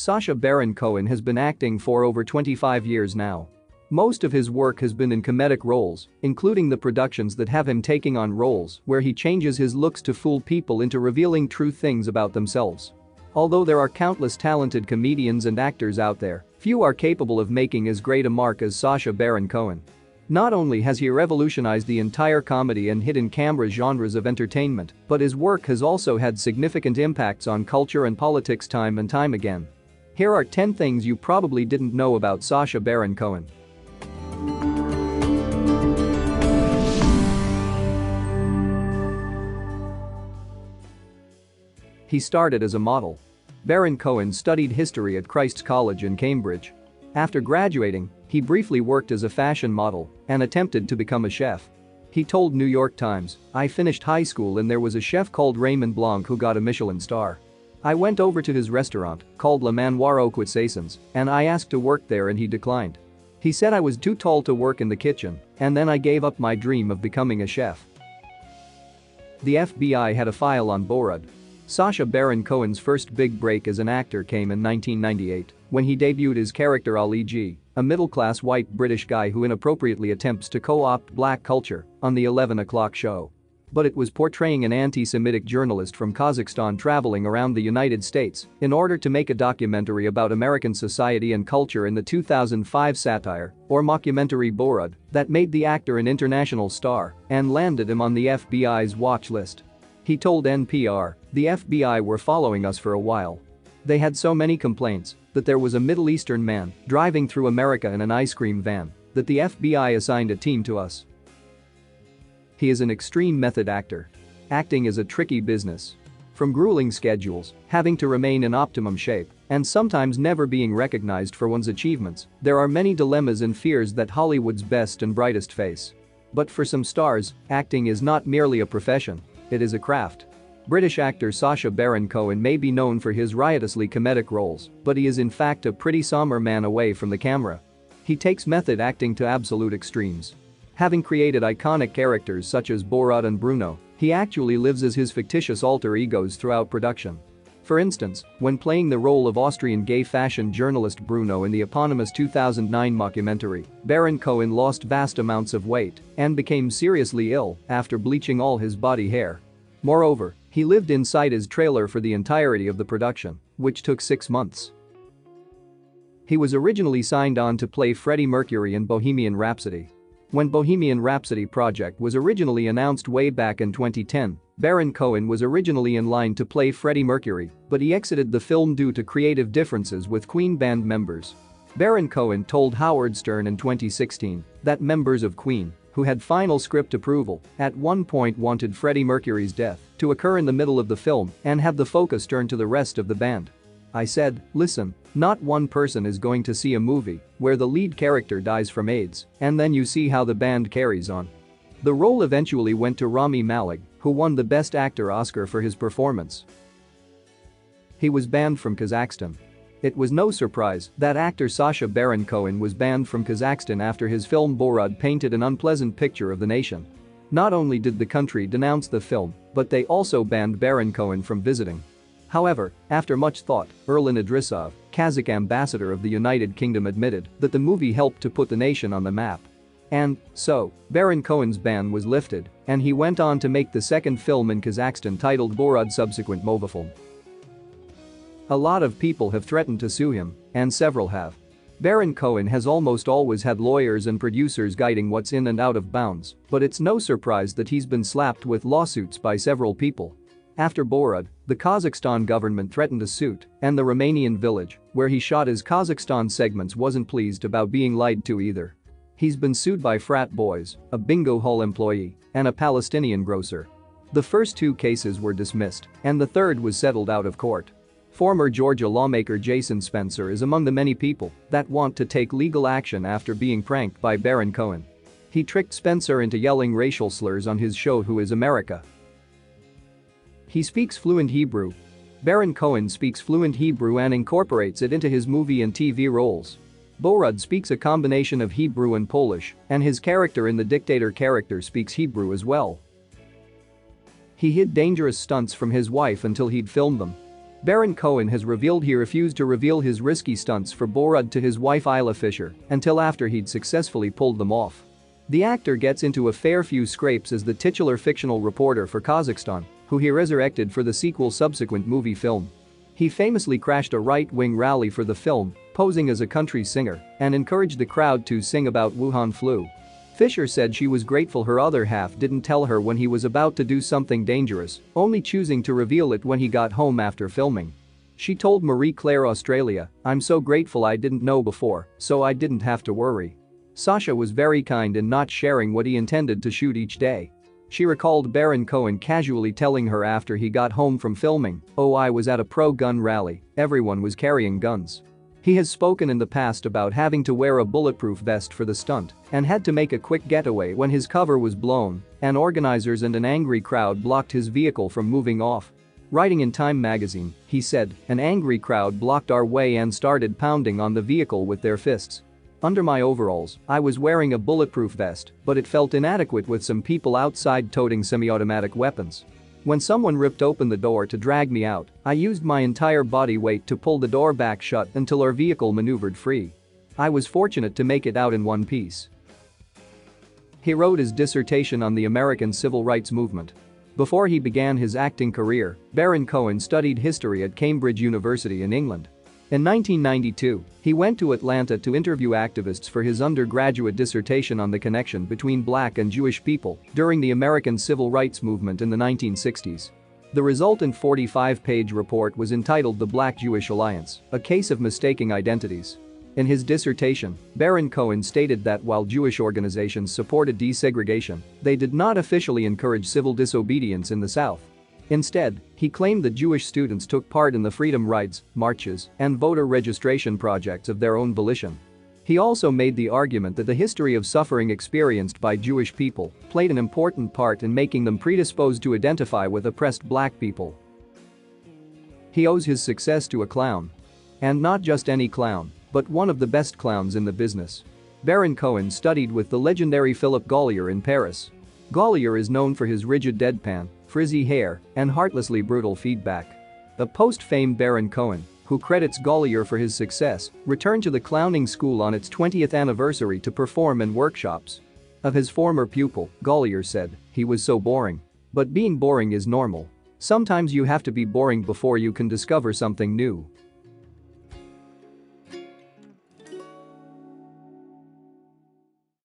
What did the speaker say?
Sacha Baron Cohen has been acting for over 25 years now. Most of his work has been in comedic roles, including the productions that have him taking on roles where he changes his looks to fool people into revealing true things about themselves. Although there are countless talented comedians and actors out there, few are capable of making as great a mark as Sacha Baron Cohen. Not only has he revolutionized the entire comedy and hidden camera genres of entertainment, but his work has also had significant impacts on culture and politics time and time again. Here are 10 things you probably didn't know about Sacha Baron Cohen. He started as a model. Baron Cohen studied history at Christ's College in Cambridge. After graduating, he briefly worked as a fashion model and attempted to become a chef. He told New York Times, "I finished high school and there was a chef called Raymond Blanc who got a Michelin star. I went over to his restaurant, called Le Manoir aux Cuisines, and I asked to work there and he declined. He said I was too tall to work in the kitchen, and then I gave up my dream of becoming a chef." The FBI had a file on Borat. Sacha Baron Cohen's first big break as an actor came in 1998 when he debuted his character Ali G, a middle-class white British guy who inappropriately attempts to co-opt black culture on the 11 o'clock show. But it was portraying an anti-Semitic journalist from Kazakhstan traveling around the United States in order to make a documentary about American society and culture in the 2005 satire or mockumentary Borat that made the actor an international star and landed him on the FBI's watch list. He told NPR, "The FBI were following us for a while. They had so many complaints that there was a Middle Eastern man driving through America in an ice cream van that the FBI assigned a team to us." He is an extreme method actor. Acting is a tricky business. From grueling schedules, having to remain in optimum shape, and sometimes never being recognized for one's achievements, there are many dilemmas and fears that Hollywood's best and brightest face. But for some stars, acting is not merely a profession, it is a craft. British actor Sacha Baron Cohen may be known for his riotously comedic roles, but he is in fact a pretty somber man away from the camera. He takes method acting to absolute extremes. Having created iconic characters such as Borat and Bruno, he actually lives as his fictitious alter egos throughout production. For instance, when playing the role of Austrian gay fashion journalist Bruno in the eponymous 2009 mockumentary, Baron Cohen lost vast amounts of weight and became seriously ill after bleaching all his body hair. Moreover, he lived inside his trailer for the entirety of the production, which took 6 months. He was originally signed on to play Freddie Mercury in Bohemian Rhapsody. When Bohemian Rhapsody project was originally announced way back in 2010, Baron Cohen was originally in line to play Freddie Mercury, but he exited the film due to creative differences with Queen band members. Baron Cohen told Howard Stern in 2016 that members of Queen, who had final script approval, at one point wanted Freddie Mercury's death to occur in the middle of the film and have the focus turn to the rest of the band. "I said, listen, not one person is going to see a movie where the lead character dies from AIDS and then you see how the band carries on." The role eventually went to Rami Malek, who won the Best Actor Oscar for his performance. He was banned from Kazakhstan. It was no surprise that actor Sacha Baron Cohen was banned from Kazakhstan after his film Borat painted an unpleasant picture of the nation. Not only did the country denounce the film, but they also banned Baron Cohen from visiting. However, after much thought, Erlan Idrisov, Kazakh ambassador of the United Kingdom, admitted that the movie helped to put the nation on the map. And so, Baron Cohen's ban was lifted, and he went on to make the second film in Kazakhstan titled Borat subsequent Movafilm. A lot of people have threatened to sue him, and several have. Baron Cohen has almost always had lawyers and producers guiding what's in and out of bounds, but it's no surprise that he's been slapped with lawsuits by several people. After Borat, the Kazakhstan government threatened a suit, and the Romanian village, where he shot his Kazakhstan segments, wasn't pleased about being lied to either. He's been sued by frat boys, a bingo hall employee, and a Palestinian grocer. The first 2 cases were dismissed, and the third was settled out of court. Former Georgia lawmaker Jason Spencer is among the many people that want to take legal action after being pranked by Baron Cohen. He tricked Spencer into yelling racial slurs on his show Who is America? He speaks fluent Hebrew. Baron Cohen speaks fluent Hebrew and incorporates it into his movie and TV roles. Borat speaks a combination of Hebrew and Polish, and his character in the dictator character speaks Hebrew as well. He hid dangerous stunts from his wife until he'd filmed them. Baron Cohen has revealed he refused to reveal his risky stunts for Borat to his wife Isla Fisher until after he'd successfully pulled them off. The actor gets into a fair few scrapes as the titular fictional reporter for Kazakhstan, who he resurrected for the sequel's subsequent movie film. He famously crashed a right-wing rally for the film, posing as a country singer, and encouraged the crowd to sing about Wuhan flu. Fisher said she was grateful her other half didn't tell her when he was about to do something dangerous, only choosing to reveal it when he got home after filming. She told Marie Claire Australia, "I'm so grateful I didn't know before, so I didn't have to worry." Sacha was very kind in not sharing what he intended to shoot each day. She recalled Baron Cohen casually telling her after he got home from filming, "Oh, I was at a pro-gun rally, everyone was carrying guns." He has spoken in the past about having to wear a bulletproof vest for the stunt and had to make a quick getaway when his cover was blown and organizers and an angry crowd blocked his vehicle from moving off. Writing in Time magazine, he said, "An angry crowd blocked our way and started pounding on the vehicle with their fists. Under my overalls, I was wearing a bulletproof vest, but it felt inadequate with some people outside toting semi-automatic weapons. When someone ripped open the door to drag me out, I used my entire body weight to pull the door back shut until our vehicle maneuvered free. I was fortunate to make it out in one piece." He wrote his dissertation on the American civil rights movement. Before he began his acting career, Baron Cohen studied history at Cambridge University in England. In 1992, he went to Atlanta to interview activists for his undergraduate dissertation on the connection between Black and Jewish people during the American civil rights movement in the 1960s. The resultant 45-page report was entitled The Black-Jewish Alliance, a case of mistaking identities. In his dissertation, Baron Cohen stated that while Jewish organizations supported desegregation, they did not officially encourage civil disobedience in the South. Instead, he claimed that Jewish students took part in the freedom rides, marches, and voter registration projects of their own volition. He also made the argument that the history of suffering experienced by Jewish people played an important part in making them predisposed to identify with oppressed Black people. He owes his success to a clown. And not just any clown, but one of the best clowns in the business. Baron Cohen studied with the legendary Philip Gollier in Paris. Gollier is known for his rigid deadpan, frizzy hair, and heartlessly brutal feedback. The post-fame Baron Cohen, who credits Gollier for his success, returned to the clowning school on its 20th anniversary to perform in workshops. Of his former pupil, Gollier said, "He was so boring. But being boring is normal. Sometimes you have to be boring before you can discover something new."